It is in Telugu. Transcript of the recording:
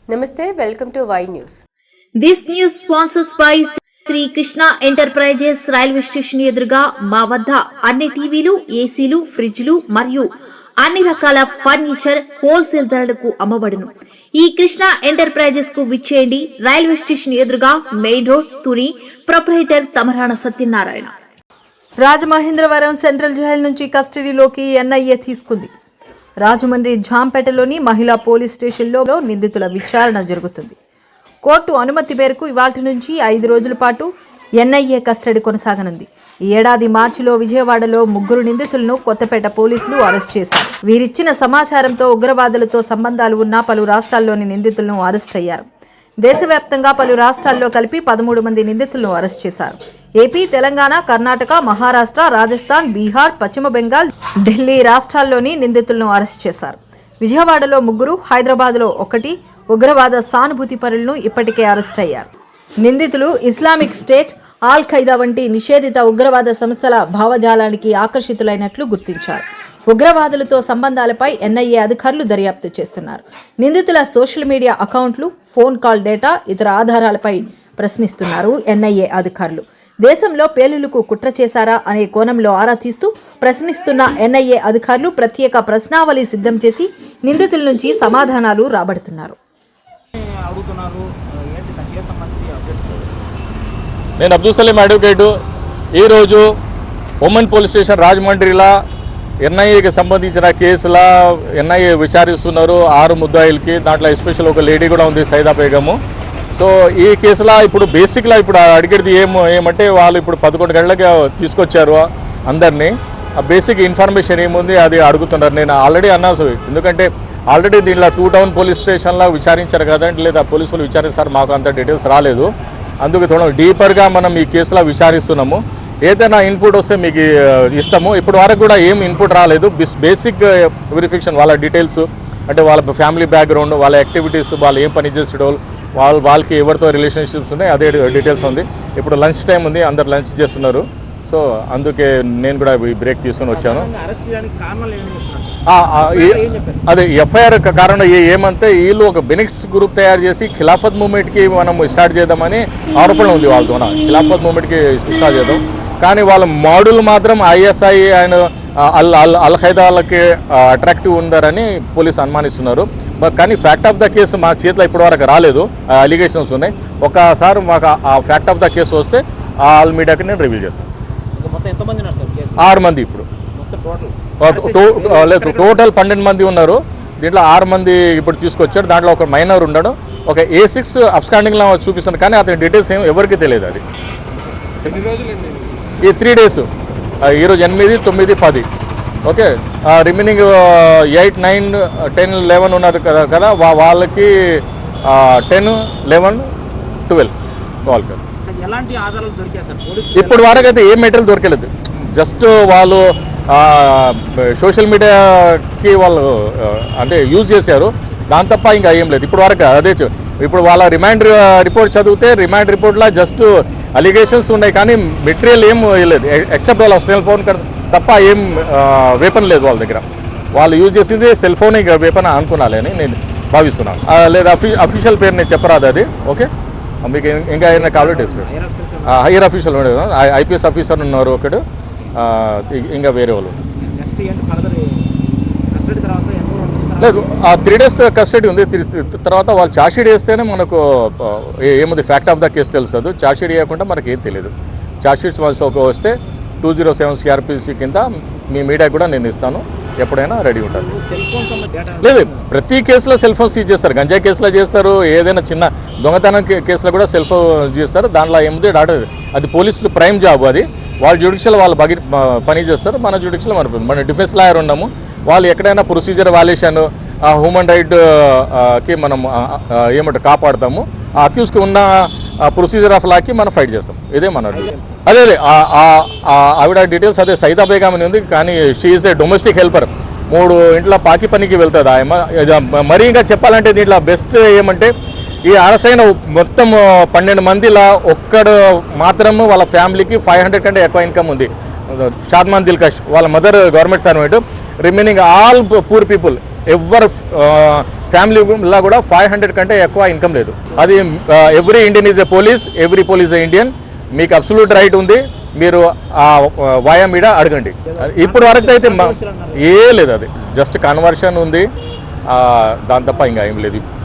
Namaste, welcome to Y News. This news sponsors by Sri Krishna Enterprises railway station ఎదురుగా మా వద్ద అన్ని టీవీలు, ఏసీలు, ఫ్రిడ్జ్లు మరియు అన్ని రకాల ఫర్నిచర్ హోల్సేల్ ధరలకు అమ్మబడును. ఈ కృష్ణ ఎంటర్ప్రైజెస్ కు విచ్చేయండి. రైల్వే స్టేషన్ ఎదురుగా main road, Tuni. Proprietor Tamarana Satyanarayana. Rajamahendravaram central jail నుంచి కస్టడీలోకి ఎన్ఐఏ తీసుకుంది. రాజమండ్రి జాంపేటలోని మహిళా పోలీస్ స్టేషన్లో నిందితుల విచారణ జరుగుతుంది. కోర్టు అనుమతి మేరకు ఇవాల్టి నుంచి 5 రోజుల పాటు ఎన్ఐఏ కస్టడీ కొనసాగనుంది. ఈ ఏడాది మార్చిలో విజయవాడలో 3 నిందితులను కొత్తపేట పోలీసులు అరెస్ట్ చేశారు. వీరిచ్చిన సమాచారంతో ఉగ్రవాదులతో సంబంధాలు ఉన్న పలు రాష్ట్రాల్లోని నిందితులను అరెస్ట్ అయ్యారు. దేశవ్యాప్తంగా పలు రాష్ట్రాల్లో కలిపి 13 మంది నిందితులను అరెస్ట్ చేశారు. ఏపీ, తెలంగాణ, కర్ణాటక, మహారాష్ట్ర, రాజస్థాన్, బీహార్, పశ్చిమ బెంగాల్, ఢిల్లీ రాష్ట్రాల్లోని నిందితులను అరెస్ట్ చేశారు. విజయవాడలో 3, హైదరాబాద్లో 1 ఉగ్రవాద సానుభూతి పరులను ఇప్పటికే అరెస్ట్ అయ్యారు. నిందితులు ఇస్లామిక్ స్టేట్, ఆల్ ఖైదా వంటి నిషేధిత ఉగ్రవాద సంస్థల భావజాలానికి ఆకర్షితులైనట్లు గుర్తించారు. ఉగ్రవాదులతో సంబంధాలపై ఎన్ఐఏ అధికారులు దర్యాప్తు చేస్తున్నారు. నిందితుల సోషల్ మీడియా అకౌంట్లు, ఫోన్ కాల్ డేటా, ఇతర ఆధారాలపై ప్రశ్నిస్తున్నారు ఎన్ఐఏ అధికారులు. దేశంలో పేలుళ్లకు కుట్ర చేశారా అనే కోణంలో ఆరా తీస్తూ ప్రశ్నిస్తున్న ఎన్ఐఏ అధికారులు ప్రత్యేక ప్రశ్నావళి సిద్ధం చేసి నిందితుల నుంచి సమాధానాలు రాబడుతున్నారు. నేను అబ్దుల్ సలీం అడ్వకేటు. ఈరోజు ఉమెన్ పోలీస్ స్టేషన్ రాజమండ్రిలో ఎన్ఐఏకి సంబంధించిన కేసుల ఎన్ఐఏ విచారిస్తున్నారు 6 ముద్దాయిలకి. దాంట్లో ఎస్పెషల్ ఒక లేడీ కూడా ఉంది, సైదా బేగము. సో ఈ కేసులో ఇప్పుడు బేసిక్గా ఇప్పుడు అడిగేది ఏమంటే వాళ్ళు ఇప్పుడు 11 గంటలకి తీసుకొచ్చారు అందరినీ. ఆ బేసిక్ ఇన్ఫర్మేషన్ ఏముంది అది అడుగుతున్నారు. నేను ఆల్రెడీ అన్నాను, ఎందుకంటే ఆల్రెడీ దీంట్లో 2 టౌన్ పోలీస్ స్టేషన్లో విచారించారు కదండి, లేదా పోలీసులు విచారిస్తారు, మాకు అంత డీటెయిల్స్ రాలేదు. అందుకు తోడు డీపర్గా మనం ఈ కేసులో విచారిస్తున్నాము. ఏదైనా ఇన్పుట్ వస్తే మీకు ఇస్తాము. ఇప్పుడు వరకు కూడా ఏం ఇన్పుట్ రాలేదు. బేసిక్ వెరిఫికేషన్ వాళ్ళ డీటెయిల్స్, అంటే వాళ్ళ ఫ్యామిలీ బ్యాక్గ్రౌండ్, వాళ్ళ యాక్టివిటీస్, వాళ్ళు ఏం పని చేసేటో, వాళ్ళకి ఎవరితో రిలేషన్షిప్స్ ఉన్నాయి అదే డీటెయిల్స్ ఉంది. ఇప్పుడు లంచ్ టైం ఉంది, అందరు లంచ్ చేస్తున్నారు. సో అందుకే నేను కూడా ఈ బ్రేక్ తీసుకొని వచ్చాను. అదే ఎఫ్ఐఆర్ కారణం ఏమంటే వీళ్ళు ఒక బెనిక్స్ గ్రూప్ తయారు చేసి ఖిలాఫత్ మూవ్మెంట్కి మనం స్టార్ట్ చేద్దామని ఆరోపణ ఉంది వాళ్ళతో. ఖిలాఫత్ మూవ్మెంట్కి స్టార్ట్ చేద్దాం, కానీ వాళ్ళ మోడల్ మాత్రం ఐఎస్ఐ అండ్ అల్ ఖైదాలకి అట్రాక్టివ్ ఉందారని పోలీసు అనుమానిస్తున్నారు. కానీ ఫ్యాక్ట్ ఆఫ్ ద కేసు మా చేతిలో ఇప్పటివరకు రాలేదు. అలిగేషన్స్ ఉన్నాయి. ఒకసారి మాకు ఆ ఫ్యాక్ట్ ఆఫ్ ద కేసు వస్తే ఆల్ మీడియాకి నేను రివీల్ చేస్తాను. 6 మంది ఇప్పుడు లేదు, టోటల్ 12 మంది ఉన్నారు. దీంట్లో 6 మంది ఇప్పుడు తీసుకొచ్చారు. దాంట్లో ఒక మైనర్ ఉండడం, ఒక A6 అబ్స్కాండింగ్లో చూపిస్తాను, కానీ అతని డీటెయిల్స్ ఏం ఎవరికి తెలియదు. అది ఈ 3 days, ఈరోజు 8, 9, 10. ఓకే, రిమైనింగ్ 8, 9, 10, 11 ఉన్నారు కదా, వాళ్ళకి 10, 11, 12 వాళ్ళకి ఇప్పుడు వరకు అయితే ఏ మెటీరియల్ దొరకలేదు. జస్ట్ వాళ్ళు సోషల్ మీడియాకి వాళ్ళు అంటే యూజ్ చేశారు, దాని తప్ప ఇంకా ఏం లేదు ఇప్పుడు వరకు. అదే ఇప్పుడు వాళ్ళ రిమాండ్ రిపోర్ట్ చదివితే రిమాండ్ రిపోర్ట్లో జస్ట్ అలిగేషన్స్ ఉన్నాయి, కానీ మెటీరియల్ ఏం లేదు. ఎక్సెప్ట్ వాళ్ళ సెల్ ఫోన్ తప్ప ఏం వెపన్ లేదు వాళ్ళ దగ్గర. వాళ్ళు యూజ్ చేసింది సెల్ ఫోన్ వెపన్ అనుకున్నాలి అని నేను భావిస్తున్నాను. లేదా అఫీషియల్ పేరు నేను చెప్పరాదు అది. ఓకే, మీకు ఇంకా ఏమైనా కావాలి తెలుసు. హైయర్ అఫీషియల్ ఉండేది, ఐపీఎస్ ఆఫీసర్ ఉన్నారు ఒకడు, ఇంకా వేరే వాళ్ళు లేదు. 3 days కస్టడీ ఉంది. తర్వాత వాళ్ళు ఛార్జ్షీట్ వేస్తేనే మనకు ఏముంది ఫ్యాక్ట్ ఆఫ్ ద కేసు తెలుస్తుంది. ఛార్జ్షీట్ వేయకుండా మనకి ఏం తెలియదు. ఛార్జ్షీట్స్ వస్తే 207 CRPC కింద మీ మీడియా కూడా నేను ఇస్తాను, ఎప్పుడైనా రెడీ ఉంటుంది. లేదు, ప్రతి కేసులో సెల్ ఫోన్ సీజ్ చేస్తారు. గంజాయి కేసులో చేస్తారు, ఏదైనా చిన్న దొంగతనం కేసులో కూడా సెల్ ఫోన్ చేస్తారు. దాంట్లో ఏముంది డాటా, అది పోలీసులు ప్రైమ్ జాబ్. అది వాళ్ళ జ్యుడిషియల్ వాళ్ళు పని చేస్తారు, మన జ్యుడిషియల్ మన డిఫెన్స్ లాయర్ ఉన్నాము. వాళ్ళు ఎక్కడైనా ప్రొసీజర్ వాల్యుయేషన్, హ్యూమన్ రైట్కి మనం ఏమంటారు కాపాడుతాము. ఆ అక్యూస్కి ఉన్న ప్రొసీజర్ ఆఫ్ లాకి మనం ఫైట్ చేస్తాం. ఇదే మన అదే ఆవిడ డీటెయిల్స్ అదే సైదా బేగం అని ఉంది, కానీ she is A domestic helper. 3 ఇంట్లో పాకి పనికి వెళ్తుంది ఆమె. మరీ ఇంకా చెప్పాలంటే దీంట్లో బెస్ట్ ఏమంటే ఈ అరెస్టైన మొత్తం 12 మందిలా ఒక్కడు మాత్రం వాళ్ళ ఫ్యామిలీకి 500 కంటే ఎక్కువ ఇన్కమ్ ఉంది. షాద్మాన్ దిల్కష్ వాళ్ళ mother government servant, remaining all poor people ఎవరు ఫ్యామిలీలో కూడా 500 కంటే ఎక్కువ ఇన్కమ్ లేదు. అది every Indian is a police, every police A Indian. మీకు అబ్సల్యూట్ రైట్ ఉంది, మీరు వాయా మీద అడగండి. ఇప్పుడు వరకు అయితే ఏ లేదు, అది జస్ట్ కన్వర్షన్ ఉంది, దాని తప్ప ఇంకా ఏం లేదు.